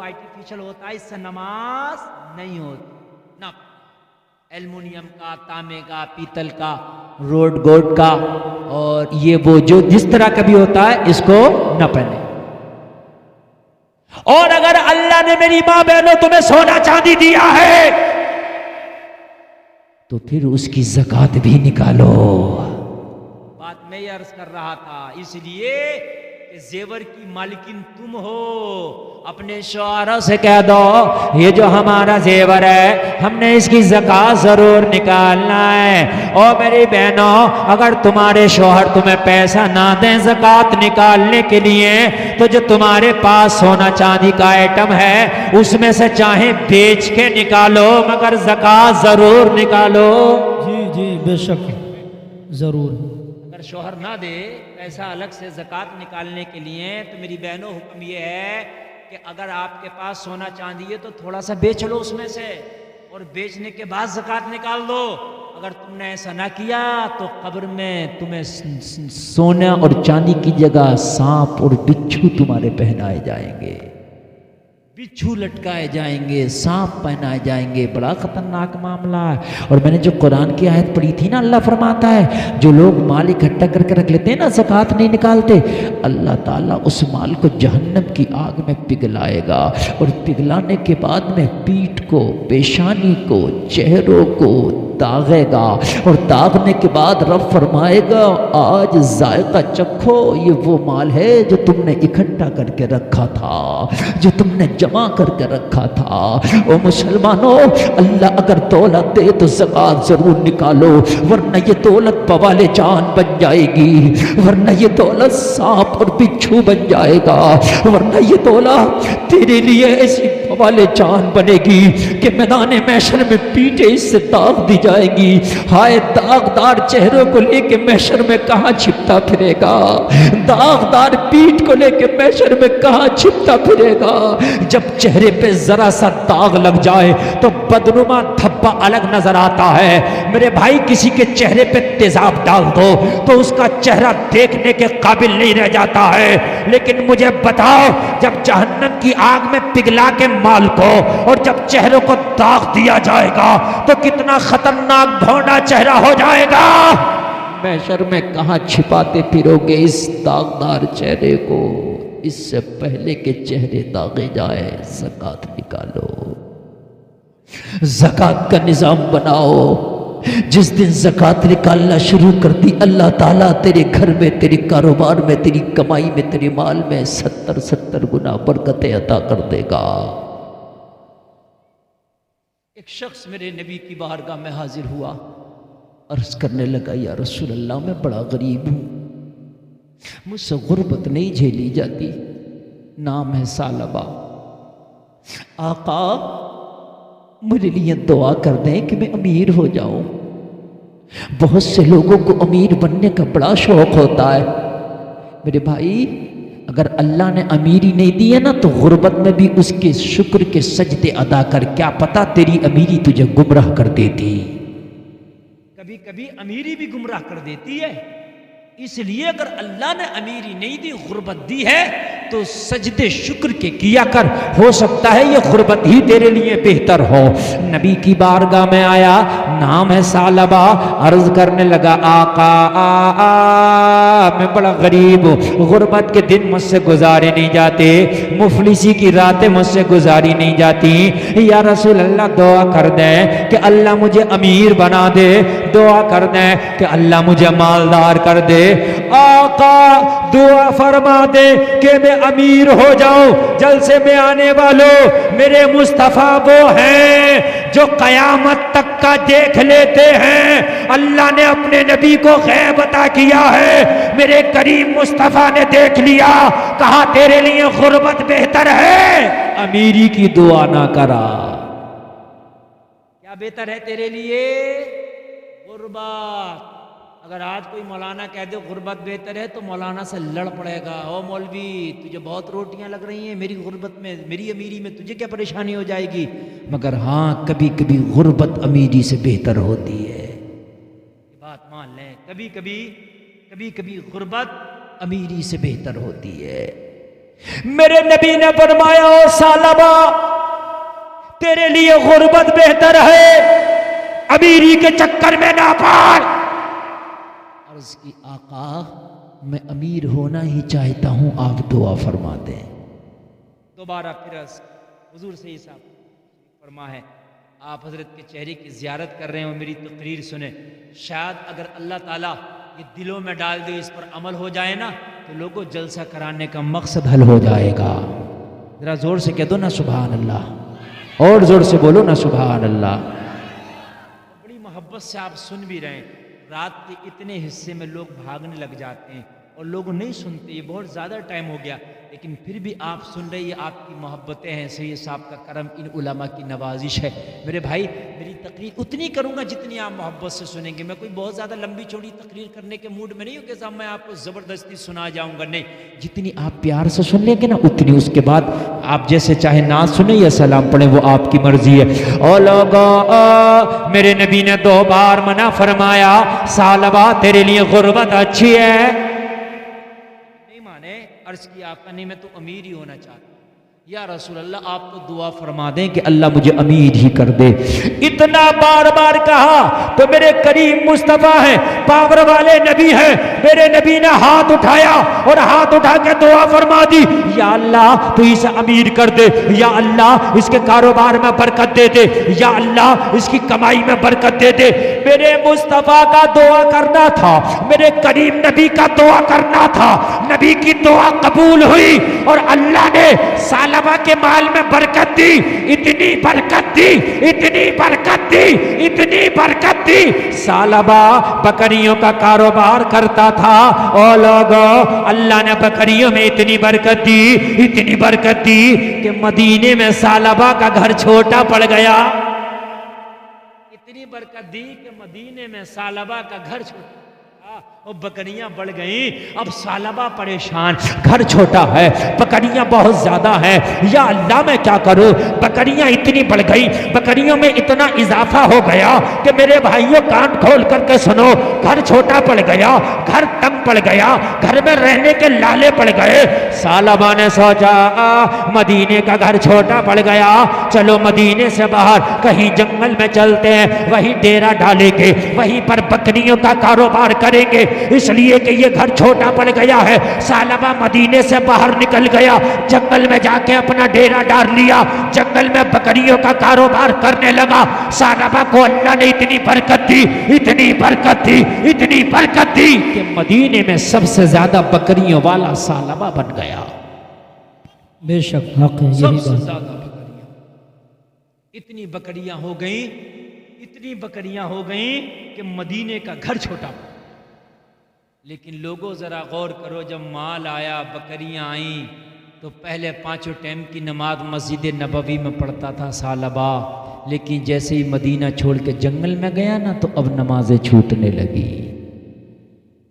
Artificial ہوتا ہے، اس سے نماز نہیں ہوتی نہ، ایلومینیم کا، تانبے کا، پیتل کا، روڈ گوڈ کا، اور یہ وہ جو جس طرح کا بھی ہوتا ہے اس کو نہ پہنے۔ اور اگر اللہ نے میری ماں بہنوں تمہیں سونا چاندی دیا ہے تو پھر اس کی زکوٰۃ بھی نکالو۔ بات میں یہ عرض کر رہا تھا، اس لیے کہ زیور کی مالکین تم ہو، اپنے شوہروں سے کہہ دو یہ جو ہمارا زیور ہے ہم نے اس کی زکوٰۃ ضرور نکالنا ہے۔ اور میری بہنوں، اگر تمہارے شوہر تمہیں پیسہ نہ دیں زکوٰۃ نکالنے کے لیے تو جو تمہارے پاس سونا چاندی کا آئٹم ہے اس میں سے چاہے بیچ کے نکالو مگر زکوٰۃ ضرور نکالو۔ جی جی بے شک ضرور۔ اگر شوہر نہ دے پیسہ الگ سے زکوٰۃ نکالنے کے لیے تو میری بہنوں حکم یہ ہے کہ اگر آپ کے پاس سونا چاندی ہے تو تھوڑا سا بیچ لو اس میں سے، اور بیچنے کے بعد زکوٰۃ نکال دو۔ اگر تم نے ایسا نہ کیا تو قبر میں تمہیں سونا اور چاندی کی جگہ سانپ اور بچھو تمہارے پہنائے جائیں گے، بچھو لٹکائے جائیں گے، سانپ پہنائے جائیں گے۔ بڑا خطرناک معاملہ ہے۔ اور میں نے جو قرآن کی آیت پڑھی تھی نا، اللہ فرماتا ہے جو لوگ مال اکٹھا کر کے رکھ لیتے ہیں نا، زکوٰۃ نہیں نکالتے، اللہ تعالیٰ اس مال کو جہنم کی آگ میں پگھلائے گا، اور پگھلانے کے بعد میں پیٹھ کو، پیشانی کو، چہروں کو داغے گا، اور داغنے کے بعد رب فرمائے گا آج ذائقہ چکھو، یہ وہ مال ہے جو تم نے اکٹھا کر کے رکھا تھا، جو تم نے جمع کر کے رکھا تھا۔ او مسلمانوں، اللہ اگر دولت دے تو زکوٰۃ ضرور نکالو، ورنہ یہ دولت بوال جان بن جائے گی، ورنہ یہ دولت سانپ اور بچھو بن جائے گا، ورنہ یہ دولت تیرے لیے ایسی بوال جان بنے گی کہ میدان محشر میں پیٹھے اس سے داغ دی جائے گی۔ ہائے داغدار چہروں کو لے کے محشر میں کہاں چھپتا پھرے گا، داغدار پیٹھ کو لے کے محشر میں کہاں چھپتا پھرے گا۔ جب چہرے پہ ذرا سا داغ لگ جائے تو بدنما دھبا الگ نظر آتا ہے۔ میرے بھائی کسی کے چہرے پہ تیزاب ڈال دو تو اس کا چہرہ دیکھنے کے قابل نہیں رہ جاتا ہے، لیکن مجھے بتاؤ جب جہنم کی آگ میں پگھلا کے مال کو اور جب چہروں کو داغ دیا جائے گا تو کتنا خطرناک بھونڈا چہرہ ہو جائے گا۔ محشر میں کہاں چھپاتے پھرو گے اس داغدار چہرے کو؟ اس سے پہلے کہ چہرے داغے جائے زکوٰۃ نکالو، زکوٰۃ کا نظام بناؤ۔ جس دن زکوٰۃ نکالنا شروع کر دی اللہ تعالیٰ تیرے گھر میں، تیرے کاروبار میں، تیری کمائی میں، تیرے مال میں 70 گنا برکتیں عطا کر دے گا۔ ایک شخص میرے نبی کی بارگاہ میں حاضر ہوا، عرض کرنے لگا یا رسول اللہ میں بڑا غریب ہوں، مجھ سے غربت نہیں جھیلی جاتی، نام ہے ثعلبہ، آقا میرے لیے دعا کر دیں کہ میں امیر ہو جاؤں۔ بہت سے لوگوں کو امیر بننے کا بڑا شوق ہوتا ہے۔ میرے بھائی اگر اللہ نے امیری نہیں دی ہے نا تو غربت میں بھی اس کے شکر کے سجدے ادا کر، کیا پتا تیری امیری تجھے گمراہ کر دیتی۔ کبھی کبھی امیری بھی گمراہ کر دیتی ہے، اس لیے اگر اللہ نے امیری نہیں دی، غربت دی ہے تو سجدے شکر کے کیا کر، ہو سکتا ہے یہ غربت ہی تیرے لیے بہتر ہو۔ نبی کی بارگاہ میں آیا، نام ہے ثعلبہ، عرض کرنے لگا آقا میں بڑا غریب ہوں، غربت کے دن مجھ سے گزارے نہیں جاتے، مفلسی کی راتیں مجھ سے گزاری نہیں جاتی، یا رسول اللہ دعا کر دیں کہ اللہ مجھے امیر بنا دے، دعا کر دیں کہ اللہ مجھے مالدار کر دے۔ آقا دعا فرما دے کہ میں امیر ہو جاؤں، جلسے میں آنے والوں میرے مصطفیٰ وہ ہیں جو قیامت تک کا دیکھ لیتے ہیں۔ اللہ نے اپنے نبی کو غیب عطا کیا ہے، میرے کریم مصطفیٰ نے دیکھ لیا، کہا تیرے لیے غربت بہتر ہے، امیری کی دعا نہ کرا۔ کیا بہتر ہے تیرے لیے؟ غربت۔ اگر آج کوئی مولانا کہہ دے غربت بہتر ہے تو مولانا سے لڑ پڑے گا، او مولوی تجھے بہت روٹیاں لگ رہی ہیں، میری غربت میں، میری امیری میں تجھے کیا پریشانی ہو جائے گی؟ مگر ہاں کبھی کبھی غربت امیری سے بہتر ہوتی ہے، یہ بات مان لیں، کبھی کبھی غربت امیری سے بہتر ہوتی ہے۔ میرے نبی نے فرمایا او ثعلبہ تیرے لیے غربت بہتر ہے، امیری کے چکر میں نہ پڑ۔ عرض کی آقا میں امیر ہونا ہی چاہتا ہوں، آپ دعا فرما دیں۔ دوبارہ پھر حضور سے یہ صاحب فرما ہے، آپ حضرت کے چہرے کی زیارت کر رہے ہو، میری تقریر سنیں، شاید اگر اللہ تعالیٰ یہ دلوں میں ڈال دے، اس پر عمل ہو جائے نا تو لوگوں جلسہ کرانے کا مقصد حل ہو جائے گا۔ ذرا زور سے کہہ دو نا سبحان اللہ، اور زور سے بولو نا سبحان اللہ۔ بڑی محبت سے آپ سن بھی رہے ہیں، رات کے اتنے حصے میں لوگ بھاگنے لگ جاتے ہیں اور لوگ نہیں سنتے، یہ بہت زیادہ ٹائم ہو گیا، لیکن پھر بھی آپ سن رہے، یہ آپ کی محبتیں ہیں، سید صاحب کا کرم، ان علماء کی نوازش ہے۔ میرے بھائی میری تقریر اتنی کروں گا جتنی آپ محبت سے سنیں گے، میں کوئی بہت زیادہ لمبی چوڑی تقریر کرنے کے موڈ میں نہیں ہوں کہ صاحب میں آپ کو زبردستی سنا جاؤں گا، نہیں، جتنی آپ پیار سے سن لیں گے نا اتنی، اس کے بعد آپ جیسے چاہے نعت سنیں یا سلام پڑھیں، وہ آپ کی مرضی ہے۔ او لوگو میرے نبی نے 2 بار منع فرمایا، ثعلبہ تیرے لیے غربت اچھی ہے، عرض کی آقا نہیں میں تو امیر ہی ہونا چاہتا ہوں۔ یا رسول اللہ آپ تو دعا فرما دیں کہ اللہ مجھے امیر ہی کر دے۔ اتنا بار بار کہا تو میرے کریم مصطفیٰ ہیں، پاور والے نبی ہیں، میرے نبی نے ہاتھ اٹھایا اور ہاتھ اٹھا کے دعا فرما دی، یا اللہ تو اسے امیر کر دے، یا اللہ اس کے کاروبار میں برکت دے دے، یا اللہ اس کی کمائی میں برکت دے دے۔ میرے مصطفیٰ کا دعا کرنا تھا، میرے کریم نبی کا دعا کرنا تھا، نبی کی دعا قبول ہوئی اور اللہ نے ثعلبہ کے مال میں برکت دی، اتنی برکت دی، اتنی برکت دی، اتنی برکت دی۔ ثعلبہ بکریوں کا کاروبار کرتا تھا، اور لوگوں اللہ نے بکریوں میں اتنی برکت دی، اتنی برکت دی کہ مدینے میں ثعلبہ کا گھر چھوٹا پڑ گیا، اتنی برکت دی کہ مدینے میں ثعلبہ کا گھر چھوٹا، اور بکریاں بڑھ گئیں، اب ثعلبہ پریشان، گھر چھوٹا ہے، بکریاں بہت زیادہ ہیں، یا اللہ میں کیا کروں، بکریاں اتنی بڑھ گئی، بکریوں میں اتنا اضافہ ہو گیا کہ میرے بھائیوں کان کھول کر کے سنو، گھر چھوٹا پڑ گیا، گھر تنگ پڑ گیا، گھر میں رہنے کے لالے پڑ گئے۔ ثعلبہ نے سوچا مدینے کا گھر چھوٹا پڑ گیا، چلو مدینے سے باہر کہیں جنگل میں چلتے ہیں، وہیں ڈیرا ڈالیں گے، وہیں پر بکریوں کا کاروبار کریں گے، اس لیے کہ یہ گھر چھوٹا پڑ گیا ہے۔ ثعلبہ مدینے سے باہر نکل گیا، جنگل میں جا کے اپنا ڈیرا ڈال لیا، جنگل میں بکریوں کا کاروبار کرنے لگا۔ ثعلبہ کو اللہ نے اتنی برکت دی، اتنی برکت دی، اتنی برکت دی کہ مدینے میں سب سے زیادہ بکریوں والا ثعلبہ بن گیا۔ بے شک حق ہے، سب یہی سے بات۔ زیادہ بکریاں، اتنی بکریاں ہو گئیں، اتنی بکریاں ہو گئیں کہ مدینے کا گھر چھوٹا پڑا۔ لیکن لوگوں ذرا غور کرو، جب مال آیا، بکریاں آئیں، تو پہلے 5 ٹائم کی نماز مسجد نبوی میں پڑھتا تھا ثعلبہ، لیکن جیسے ہی مدینہ چھوڑ کے جنگل میں گیا نا تو اب نمازیں چھوٹنے لگی،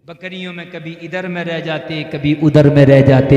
بکریوں میں کبھی ادھر میں رہ جاتے، کبھی ادھر میں رہ جاتے۔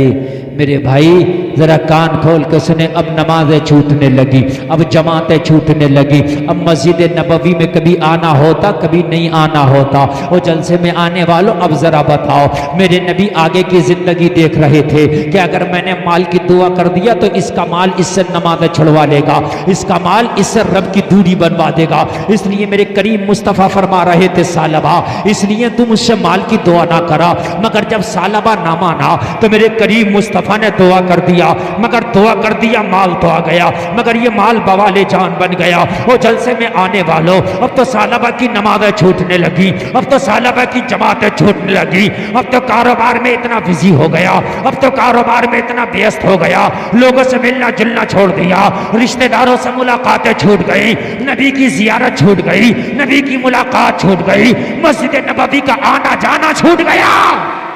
میرے بھائی ذرا کان کھول کے سنیں، اب نمازیں چھوٹنے لگی، اب جماعتیں چھوٹنے لگی، اب مسجد نبوی میں کبھی آنا ہوتا، کبھی نہیں آنا ہوتا۔ اور جلسے میں آنے والوں اب ذرا بتاؤ، میرے نبی آگے کی زندگی دیکھ رہے تھے کہ اگر میں نے مال کی دعا کر دیا تو اس کا مال اس سے نمازیں چھڑوا لے گا، اس کا مال اس سے رب کی دوری بنوا دے گا، اس لیے میرے کریم مصطفیٰ فرما رہے تھے ثعلبہ اس لیے تم اس سے مال کی دعا نہ کرا۔ مگر جب ثعلبہ نہ مانا تو میرے کریم مصطفیٰ نے دعا کر دیا، مگر دعا کر دیا، مال تو آ گیا، مگر یہ مال بوالے جان بن گیا۔ وہ جلسے میں آنے والوں اب تو ثعلبہ کی نمازیں چھوٹنے لگی، اب تو ثعلبہ کی جماعتیں چھوٹنے لگی، اب تو کاروبار میں اتنا بزی ہو گیا، اب تو کاروبار میں اتنا ویست ہو گیا، لوگوں سے ملنا جلنا چھوڑ دیا، رشتہ داروں سے ملاقاتیں چھوٹ گئی، نبی کی زیارت چھوٹ گئی، نبی کی ملاقات چھوٹ گئی، مسجد نبوی کا آنا جانا چھوٹ گیا۔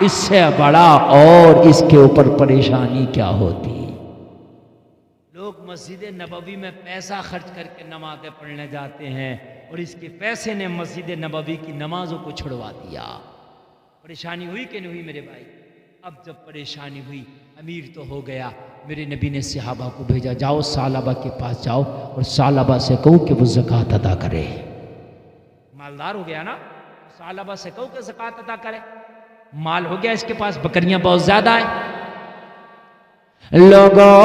اس سے بڑا اور اس کے اوپر پریشانی کیا ہوتی؟ لوگ مسجد نبوی میں پیسہ خرچ کر کے نمازیں پڑھنے جاتے ہیں اور اس کے پیسے نے مسجد نبوی کی نمازوں کو چھڑوا دیا۔ پریشانی ہوئی کہ نہیں ہوئی میرے بھائی؟ اب جب پریشانی ہوئی، امیر تو ہو گیا، میرے نبی نے صحابہ کو بھیجا، جاؤ ثعلبہ کے پاس جاؤ اور ثعلبہ سے کہو کہ وہ زکوٰۃ ادا کرے۔ مالدار ہو گیا نا، ثعلبہ سے کہو کہ زکوٰۃ ادا کرے، مال ہو گیا اس کے پاس، بکریاں بہت زیادہ ہیں۔ لوگوں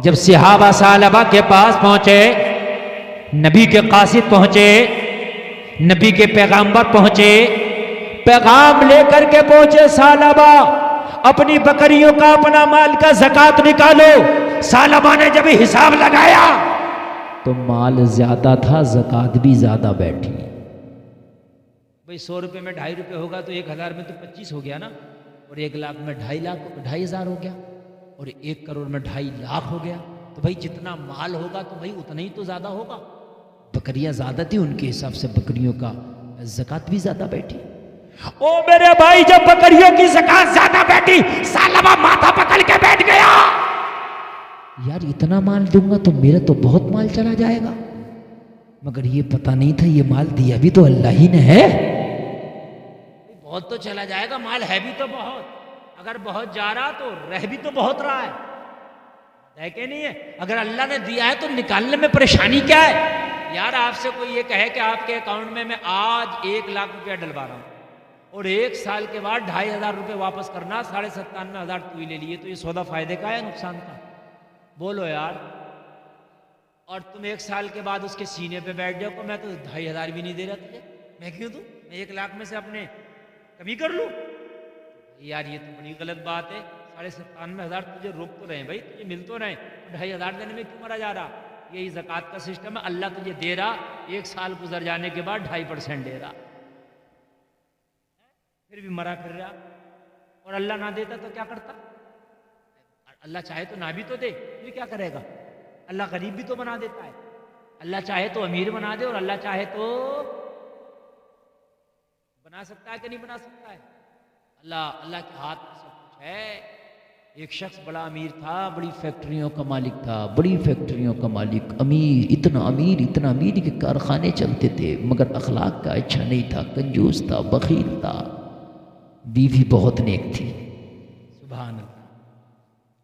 جب صحابہ ثعلبہ کے پاس پہنچے، نبی کے قاصد پہنچے، نبی کے پیغامبر پہنچے، پیغام لے کر کے پہنچے، ثعلبہ اپنی بکریوں کا، اپنا مال کا زکوٰۃ نکالو۔ ثعلبہ نے جب حساب لگایا تو مال زیادہ تھا، زکوٰۃ بھی زیادہ بیٹھی۔ بھئی 100 روپے میں 2.5 روپے ہوگا تو 1000 میں تو 25 ہو گیا نا، اور 1 لاکھ میں 2.5 ہو گیا، اور 1 کروڑ میں 2.5 لاکھ ہو گیا۔ تو بھائی جتنا مال ہوگا تو بھائی اتنا ہی تو زیادہ ہوگا۔ بکریاں زیادہ تھی، ان کے حساب سے بکریوں کا زکوٰۃ بھی زیادہ بیٹھی۔ او میرے بھائی، جب بکریوں کی زکوٰۃ زیادہ بیٹھی، ثعلبہ ماتھا پکڑ کے بیٹھ گیا، یار اتنا مال دوں گا تو میرا تو بہت مال چلا جائے گا، مگر یہ پتہ نہیں تھا یہ مال دیا بھی تو اللہ ہی نے ہے۔ بہت تو چلا جائے گا، مال ہے بھی تو بہت، اگر بہت جا رہا تو رہ بھی تو بہت رہا ہے کہ نہیں ہے؟ اگر اللہ نے دیا ہے تو نکالنے میں پریشانی کیا ہے؟ یار آپ سے کوئی یہ کہے کہ آپ کے اکاؤنٹ میں آج 1 لاکھ روپیہ ڈلوا رہا ہوں اور 1 سال کے بعد 2.5 روپے واپس کرنا، 97,500 تو ہی لے لیے، تو یہ سودا فائدے کا ہے نقصان کا؟ بولو یار۔ اور تم 1 سال کے بعد اس کے سینے پہ بیٹھ جاؤ کہ میں تو 2.5 بھی نہیں دے رہا تجھے، میں کیوں دوں؟ میں 1 لاکھ میں سے اپنے کمی کر لوں؟ یار یہ تو بڑی غلط بات ہے۔ 97,500 تجھے روک تو رہے ہیں بھائی، تجھے مل تو رہے ہیں، 2.5 دینے میں کیوں مرا جا رہا؟ یہی زکوٰۃ کا سسٹم ہے، اللہ تجھے دے رہا، 1 سال گزر جانے کے بعد 2.5% دے رہا، پھر بھی مرا پھر رہا۔ اور اللہ نہ دیتا تو کیا کرتا؟ اللہ چاہے تو نہ بھی تو دے، پھر کیا کرے گا؟ اللہ غریب بھی تو بنا دیتا ہے، اللہ چاہے تو امیر بنا دے، اور اللہ چاہے تو بنا سکتا ہے کہ نہیں بنا سکتا ہے؟ اللہ کے ہاتھ میں سب کچھ ہے۔ ایک شخص بڑا امیر تھا، بڑی فیکٹریوں کا مالک تھا، بڑی فیکٹریوں کا مالک، اتنا امیر کہ کارخانے چلتے تھے، مگر اخلاق کا اچھا نہیں تھا، کنجوس تھا، بخیل تھا۔ بیوی بہت نیک تھی، سبحان اللہ۔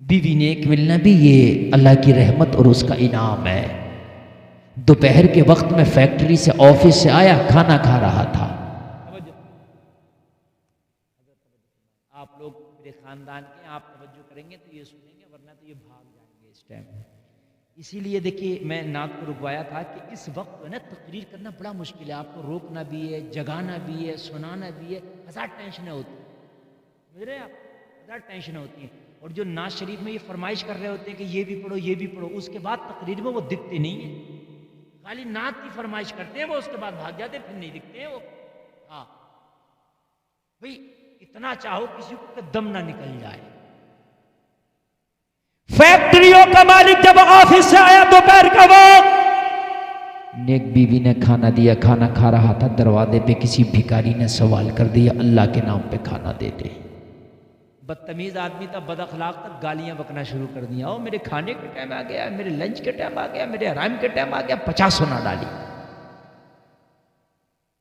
بیوی نیک ملنا بھی یہ اللہ کی رحمت اور اس کا انعام ہے۔ دوپہر کے وقت میں فیکٹری سے، آفس سے آیا، کھانا کھا رہا تھا۔ آپ لوگ میرے خاندان کے، آپ توجہ کریں گے تو یہ سنیں گے، ورنہ تو یہ بھاگ جائیں گے اس ٹائم۔ اسی لیے دیکھیے میں نعت کو رکوایا تھا کہ اس وقت نا تقریر کرنا بڑا مشکل ہے، آپ کو روکنا بھی ہے، جگانا بھی ہے، سنانا بھی ہے، 1000 ٹینشنیں ہوتی ہیں، سمجھ رہے ہیں آپ؟ 1000 ٹینشنیں ہوتی ہیں۔ اور جو نعت شریف میں یہ فرمائش کر رہے ہوتے ہیں کہ یہ بھی پڑھو یہ بھی پڑھو، اس کے بعد تقریر میں وہ دکھتے نہیں ہیں، خالی نعت کی فرمائش کرتے ہیں وہ، اس کے بعد بھاگ جاتے ہیں، پھر نہیں دکھتے ہیں وہ۔ ہاں بھئی اتنا چاہو کسی کو کہ دم نہ نکل جائے۔ فیکٹریوں کا مالک جب آفس سے آیا دوپہر کا وقت، نیک بیوی نے کھانا دیا، کھانا کھا رہا تھا، دروازے پہ کسی بھکاری نے سوال کر دیا، اللہ کے نام پہ کھانا دے دے۔ بدتمیز آدمی تھا، بد اخلاق تھا، گالیاں بکنا شروع کر دیا، او میرے کھانے کے ٹائم آ گیا، میرے لنچ کے ٹائم آ گیا، میرے آرام کے ٹائم آ گیا، 50 سنا ڈالی۔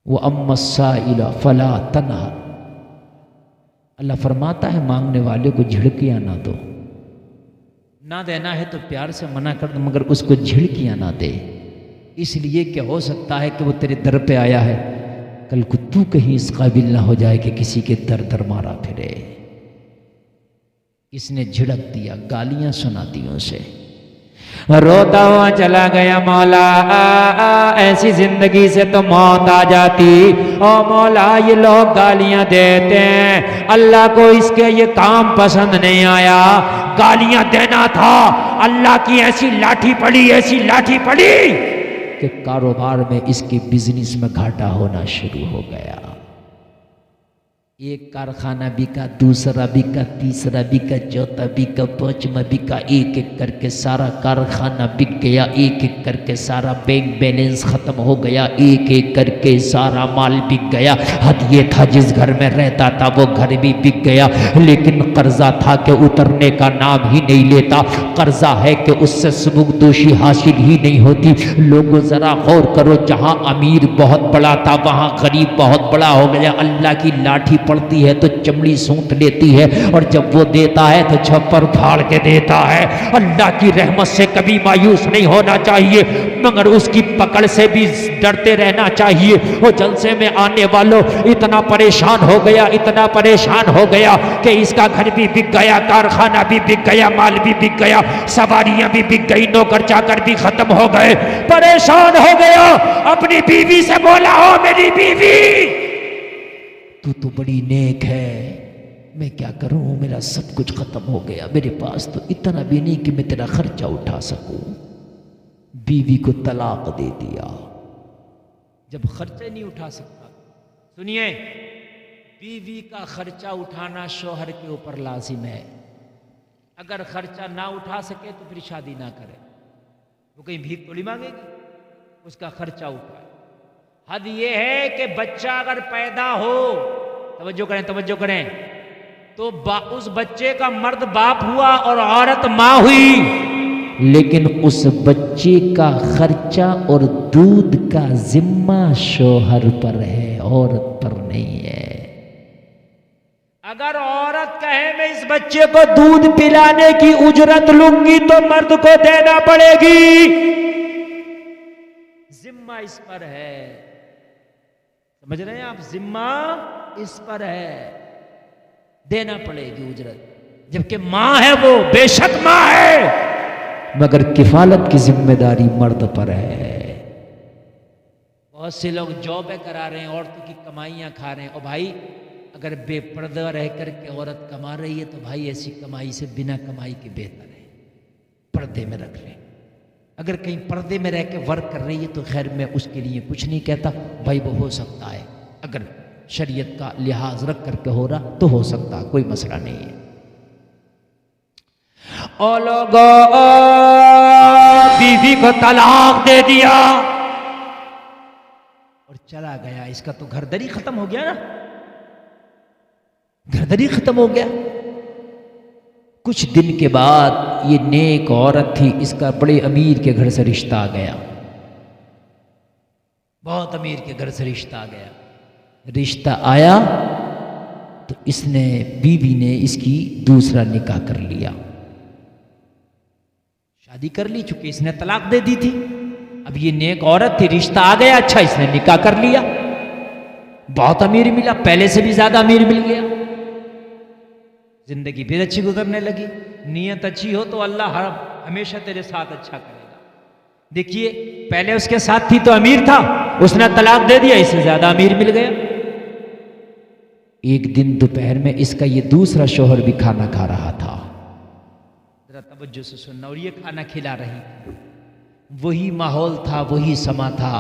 وَأَمَّا السَّائِلَ فَلَا تَنْهَرْ، اللہ فرماتا ہے مانگنے والے کو جھڑکیاں نہ دو، نہ دینا ہے تو پیار سے منع کر دو، مگر اس کو جھڑکیاں نہ دے، اس لیے کہ ہو سکتا ہے کہ وہ تیرے در پہ آیا ہے، کل کو تو کہیں اس قابل نہ ہو جائے کہ کسی کے در در مارا پھرے۔ اس نے جھڑک دیا، گالیاں سنا دی اسے، روتا ہوا چلا گیا، مولا ایسی زندگی سے تو موت آ جاتی، او مولا یہ لوگ گالیاں دیتے ہیں، اللہ کو اس کے یہ کام پسند نہیں آیا، گالیاں دینا تھا، اللہ کی ایسی لاٹھی پڑی، ایسی لاٹھی پڑی کہ کاروبار میں اس کے بزنس میں گھاٹا ہونا شروع ہو گیا۔ ایک کارخانہ بکا، دوسرا بکا، تیسرا بکا، چوتھا بکا، پانچواں بکا، ایک ایک کر کے سارا کارخانہ بک گیا، ایک ایک کر کے سارا بینک بیلنس ختم ہو گیا، ایک ایک کر کے سارا مال بک گیا۔ حد یہ تھا جس گھر میں رہتا تھا وہ گھر بھی بک گیا، لیکن قرضہ تھا کہ اترنے کا نام ہی نہیں لیتا، قرضہ ہے کہ اس سے سبکدوشی حاصل ہی نہیں ہوتی۔ لوگوں ذرا غور کرو، جہاں امیر بہت بڑا تھا وہاں غریب بہت بڑا ہو گیا، اللہ کی لاٹھی پڑتی ہے تو چمڑی سونٹ لیتی ہے، اور جب وہ دیتا ہے تو چھپر پھاڑ کے دیتا ہے۔ اللہ کی رحمت سے کبھی مایوس نہیں ہونا چاہیے، مگر اس کی پکڑ سے بھی ڈرتے رہنا چاہیے۔ وہ جلسے میں آنے والوں اتنا پریشان ہو گیا، اتنا پریشان ہو گیا کہ اس کا گھر بھی بک گیا، کارخانہ بھی بک گیا، مال بھی بک گیا، سواریاں بھی بک گئی، نوکر چاکر بھی ختم ہو گئے، پریشان ہو گیا۔ اپنی بیوی سے بولا، او میری بیوی، تو بڑی نیک ہے، میں کیا کروں، میرا سب کچھ ختم ہو گیا، میرے پاس تو اتنا بھی نہیں کہ میں تیرا خرچہ اٹھا سکوں۔ بیوی کو طلاق دے دیا۔ جب خرچے نہیں اٹھا سکتا، سنیے، بیوی کا خرچہ اٹھانا شوہر کے اوپر لازم ہے۔ اگر خرچہ نہ اٹھا سکے تو پھر شادی نہ کرے، وہ کہیں بھیک تھوڑی مانگے گی، اس کا خرچہ اٹھائے۔ حد یہ ہے کہ بچہ اگر پیدا ہو، توجہ کریں تو اس بچے کا مرد باپ ہوا اور عورت ماں ہوئی، لیکن اس بچے کا خرچہ اور دودھ کا ذمہ شوہر پر ہے، عورت پر نہیں ہے۔ اگر عورت کہے میں اس بچے کو دودھ پلانے کی اجرت لوں گی تو مرد کو دینا پڑے گی، ذمہ اس پر ہے۔ سمجھ رہے ہیں آپ، ذمہ اس پر ہے، دینا پڑے گی اجرت، جبکہ ماں ہے، وہ بے شک ماں ہے، مگر کفالت کی ذمہ داری مرد پر ہے۔ بہت سے لوگ جابیں کرا رہے ہیں، عورتوں کی کمائیاں کھا رہے ہیں۔ اور بھائی اگر بے پردہ رہ کر کے عورت کما رہی ہے تو بھائی ایسی کمائی سے بنا کمائی کے بہتر ہے، پردے میں رکھ لیں۔ اگر کہیں پردے میں رہ کے ورک کر رہی ہے تو خیر میں اس کے لیے کچھ نہیں کہتا، بھائی وہ ہو سکتا ہے، اگر شریعت کا لحاظ رکھ کر کے ہو رہا تو ہو سکتا، کوئی مسئلہ نہیں ہے۔ او لوگو، بیوی کو طلاق دے دیا اور چلا گیا، اس کا تو گھر دری ختم ہو گیا نا، گھر دری ختم ہو گیا۔ کچھ دن کے بعد یہ نیک عورت تھی، اس کا بڑے امیر کے گھر سے رشتہ آ گیا، بہت امیر کے گھر سے رشتہ آ گیا۔ رشتہ آیا تو اس نے، بیوی نے اس کی دوسرا نکاح کر لیا، شادی کر لی، چونکہ اس نے طلاق دے دی تھی۔ اب یہ نیک عورت تھی، رشتہ آ گیا، اچھا اس نے نکاح کر لیا، بہت امیر ملا، پہلے سے بھی زیادہ امیر مل گیا، زندگی پھر اچھی گزرنے لگی۔ نیت اچھی ہو تو اللہ ہمیشہ تیرے ساتھ اچھا کرے گا۔ دیکھیے، پہلے اس کے ساتھ تھی تو امیر تھا، اس نے طلاق دے دیا، اس سے زیادہ امیر مل گیا۔ ایک دن دوپہر میں اس کا یہ دوسرا شوہر بھی کھانا کھا رہا تھا، ذرا توجہ سے سننا، اور یہ کھانا کھلا رہی تھی، وہی ماحول تھا، وہی سما تھا۔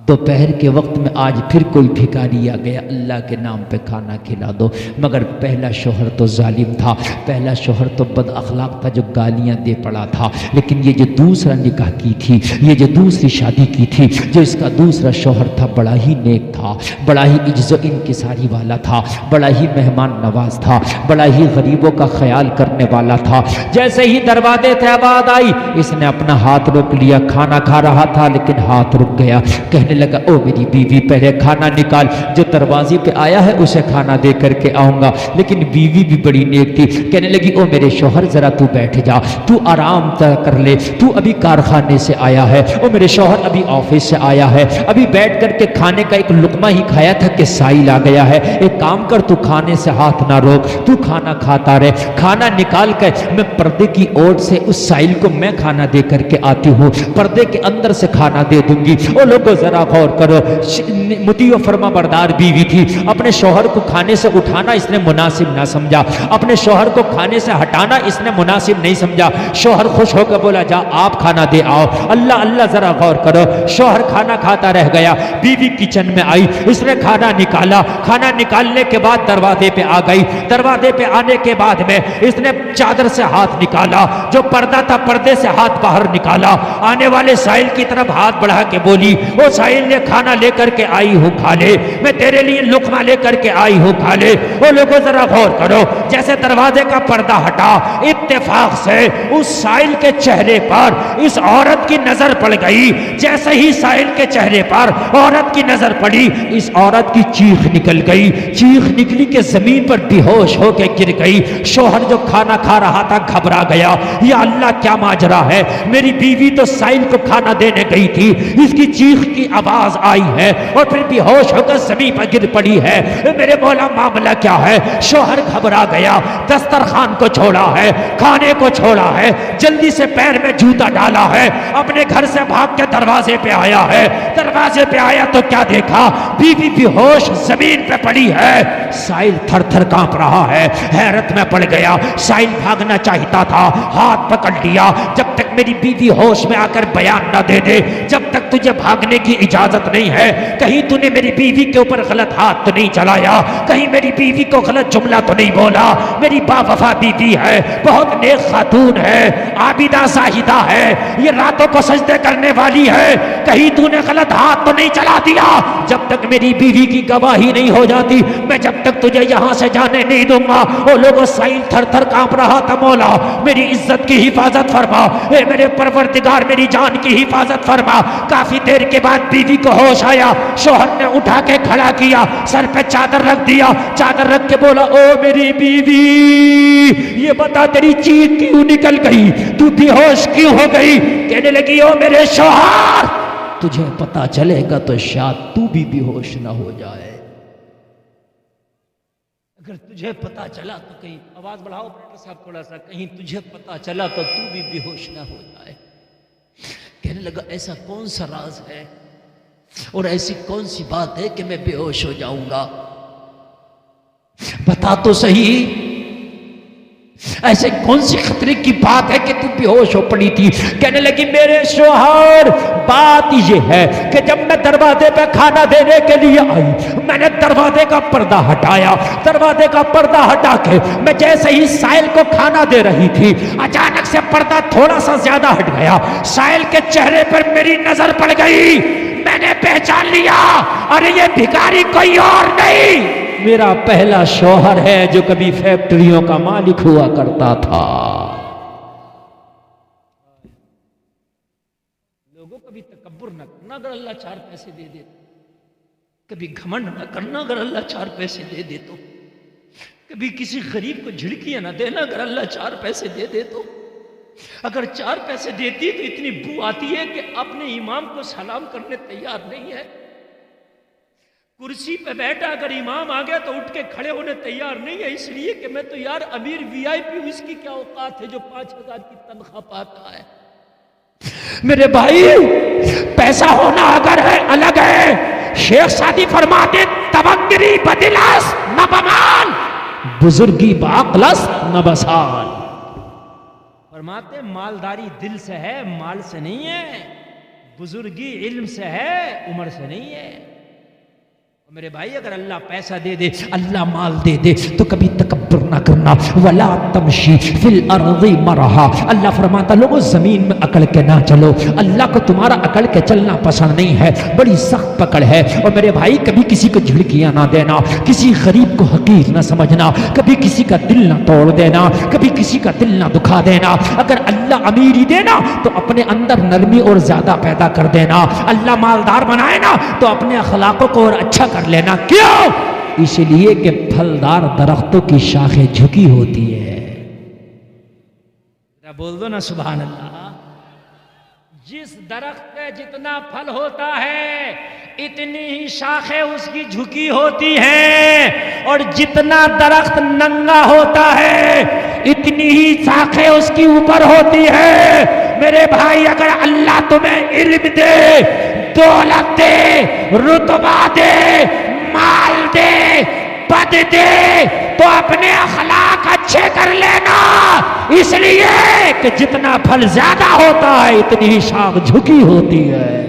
دوپہر کے وقت میں آج پھر کوئی بھکاری آ گیا، اللہ کے نام پہ کھانا کھلا دو، مگر پہلا شوہر تو ظالم تھا، پہلا شوہر تو بد اخلاق تھا جو گالیاں دے پڑا تھا، لیکن یہ جو دوسرا نکاح کی تھی، یہ جو دوسری شادی کی تھی، جو اس کا دوسرا شوہر تھا، بڑا ہی نیک تھا، بڑا ہی عجز و انکساری والا تھا، بڑا ہی مہمان نواز تھا، بڑا ہی غریبوں کا خیال کرنے والا تھا۔ جیسے ہی دروازے سے آواز آئی، اس نے اپنا ہاتھ روک لیا، کھانا کھا رہا تھا لیکن ہاتھ رک گیا، کہنے لگا، او میری بیوی پہلے کھانا نکال، جو دروازے پہ آیا ہے اسے کھانا دے کر کے آؤں گا۔ لیکن بیوی بھی بڑی نیک تھی، کہنے لگی، او میرے شوہر ذرا تو بیٹھ جا، تو آرام کر لے، تو ابھی کارخانے سے آیا ہے، او میرے شوہر ابھی آفس سے آیا ہے، ابھی بیٹھ کر کے کھانے کا ایک لقمہ ہی کھایا تھا کہ سائل آ گیا ہے، ایک کام کر، تو کھانے سے ہاتھ نہ روک، تو کھانا کھاتا رہے، کھانا نکال کر میں پردے کی اوٹ سے اس سائل کو میں کھانا دے کر کے آتی ہوں، پردے کے اندر سے کھانا دے دوں گی۔ او لوگوں ذرا غور کرو، مطیع و فرما بردار بیوی تھی، اپنے شوہر کو کھانے سے اٹھانا اس نے مناسب نہ سمجھا، اپنے شوہر کو کھانے سے ہٹانا اس نے مناسب نہیں سمجھا۔ شوہر خوش ہو کر بولا، جا آپ کھانا دے آؤ۔ اللہ اللہ، ذرا غور کرو، شوہر کھانا کھاتا رہ گیا، بیوی کچن میں آئی، اس نے کھانا نکالا، کھانا نکالنے کے بعد دروازے پہ آ گئی، دروازے پہ آنے کے بعد میں اس نے چادر سے ہاتھ نکالا، جو پردہ تھا پردے سے ہاتھ باہر نکالا، آنے والے سائل کی طرف ہاتھ بڑھا کے بولی، او سائل نے کھانا لے کر کے آئی ہوں، کھا لے، میں تیرے لیے لقمہ لے کر کے آئی ہوں، کھا لے۔ وہ لوگوں ذرا غور کرو، جیسے دروازے کا پردہ ہٹا، ایک اتفاق سے اس سائل کے چہرے پر اس عورت کی نظر پڑ گئی. جیسے ہی سائل کے چہرے پر عورت کی نظر پڑی, اس عورت کی چیخ نکل گئی. چیخ نکلی کہ زمین پر بے ہوش ہو کے گر گئی. شوہر جو کھانا کھا رہا تھا گھبرا گیا, یا اللہ کیا ماجرا ہے, میری بیوی تو سائل کو کھانا دینے گئی تھی, اس کی چیخ کی آواز آئی ہے اور پھر بے ہوش ہو کر زمین پر گر پڑی ہے, میرے مولا معاملہ کیا ہے. شوہر گھبرا گیا, دسترخوان کو چھوڑا ہے, کھانے کو چھوڑا ہے, جلدی سے پیر میں جوتا ڈالا ہے, اپنے گھر سے بھاگ کے دروازے پہ آیا ہے. دروازے پہ آیا تو کیا دیکھا, بیوی بے ہوش زمین پہ پڑی ہے. سائل تھر تھر کانپ رہا ہے, حیرت میں پڑ گیا. سائل بھاگنا چاہتا تھا, ہاتھ پکڑ لیا, جب تک میری بیوی ہوش میں آ کر بیان نہ دے دے, جب تک تجھے بھاگنے کی اجازت نہیں ہے, کہیں تو نے میری بیوی کے اوپر غلط ہاتھ تو نہیں چلایا, کہیں میری بیوی کو غلط جملہ تو نہیں بولا. میری با وفا بیوی ہے, بہت نیک خاتون ہے, عابدہ زاہدہ ہے, یہ راتوں کو سجدے کرنے والی ہے, کہیں تو نے غلط ہاتھ تو نہیں چلا دیا. جب تک میری بیوی کی گواہی نہیں ہو جاتی, میں جب تک تجھے یہاں سے جانے نہیں دوں گا. وہ لوگوں سائل تھر تھر کانپ رہا تھا, مولا میری عزت کی حفاظت فرما, اے میرے پروردگار میری جان کی حفاظت فرما. کافی دیر کے بعد بیوی کو ہوش آیا, شوہر نے اٹھا کے کھڑا کیا, سر پہ چادر رکھ دیا, چادر رکھ کے بولا, او میری بیوی یہ بتا تیری چیخ کیوں نکل گئی, تو بے ہوش کیوں ہو گئی. کہنے لگی, او میرے شوہر تجھے پتا چلے گا تو شاید تو بھی بے ہوش نہ ہو جائے. اگر تجھے پتا چلا تو کہیں, آواز بڑھاؤ ڈاکٹر صاحب تھوڑا سا, کہیں تجھے پتا چلا تو بھی بے ہوش نہ ہو جائے. کہنے لگا, ایسا کون سا راز ہے اور ایسی کون سی بات ہے کہ میں بے ہوش ہو جاؤں گا, بتا تو صحیح, ایسے کون سی خطرے کی بات ہے کہ تو بے ہوش ہو پڑی تھی. کہنے لگی, میرے شوہر بات یہ ہے کہ جب میں دروازے پہ کھانا دینے کے لیے آئی, میں نے دروازے کا پردہ ہٹایا, دروازے کا پردہ ہٹا کے میں جیسے ہی سائل کو کھانا دے رہی تھی, اچانک سے پردہ تھوڑا سا زیادہ ہٹ گیا, سائل کے چہرے پر میری نظر پڑ گئی, میں نے پہچان لیا, ارے یہ بھکاری کوئی اور نہیں, میرا پہلا شوہر ہے جو کبھی فیکٹریوں کا مالک ہوا کرتا تھا. لوگوں کبھی تکبر نہ کرنا اگر اللہ 4 پیسے دے دے, کبھی گھمنڈ نہ کرنا اگر اللہ 4 پیسے دے دے تو, کبھی کسی غریب کو جھڑکیاں نہ دینا اگر اللہ 4 پیسے دے دے تو. اگر 4 پیسے دیتی تو اتنی بو آتی ہے کہ اپنے امام کو سلام کرنے تیار نہیں ہے. کرسی پہ بیٹھا اگر امام آ گیا تو اٹھ کے کھڑے ہونے تیار نہیں ہے, اس لیے کہ میں تو یار امیر وی آئی پی ہوں, اس کی کیا اوقات ہے جو 5,000 کی تنخواہ پاتا ہے. میرے بھائی, پیسہ ہونا اگر ہے الگ ہے, شیخ سعدی فرماتے, تبکری بدلاس نہ بمال, بزرگی بعقلس نہ بسال. فرماتے مالداری دل سے ہے, مال سے نہیں ہے, بزرگی علم سے ہے, عمر سے نہیں ہے. میرے بھائی, اگر اللہ پیسہ دے دے, اللہ مال دے دے تو کبھی تکبر نہ کرنا. ولا تمشی فی الارض مرحا, اللہ فرماتا لوگوں زمین میں اکڑ کے نہ چلو. اللہ کو تمہارا اکڑ کے چلنا پسند نہیں ہے, بڑی سخت پکڑ ہے. اور میرے بھائی, کبھی کسی کو جھڑکیاں نہ دینا, کسی غریب کو حقیر نہ سمجھنا, کبھی کسی کا دل نہ توڑ دینا, کبھی کسی کا دل نہ دکھا دینا. اگر اللہ امیری دینا تو اپنے اندر نرمی اور زیادہ پیدا کر دینا. اللہ مالدار بنائے نا تو اپنے اخلاقوں کو اور اچھا کر لینا. کیوں؟ اس لیے کہ پھلدار درختوں کی شاخیں جھکی ہوتی ہے. بول دو نا سبحان اللہ. جس درخت پہ جتنا پھل ہوتا ہے اتنی ہی شاخیں اس کی جھکی ہوتی ہیں, اور جتنا درخت ننگا ہوتا ہے اتنی ہی شاخیں اس کی اوپر ہوتی ہے. میرے بھائی, اگر اللہ تمہیں علم دے, دولت دے, رتبہ دے, مال دے, پد دے, تو اپنے اخلاق اچھے کر لینا, اس لیے کہ جتنا پھل زیادہ ہوتا ہے اتنی ہی شاخ جھکی ہوتی ہے.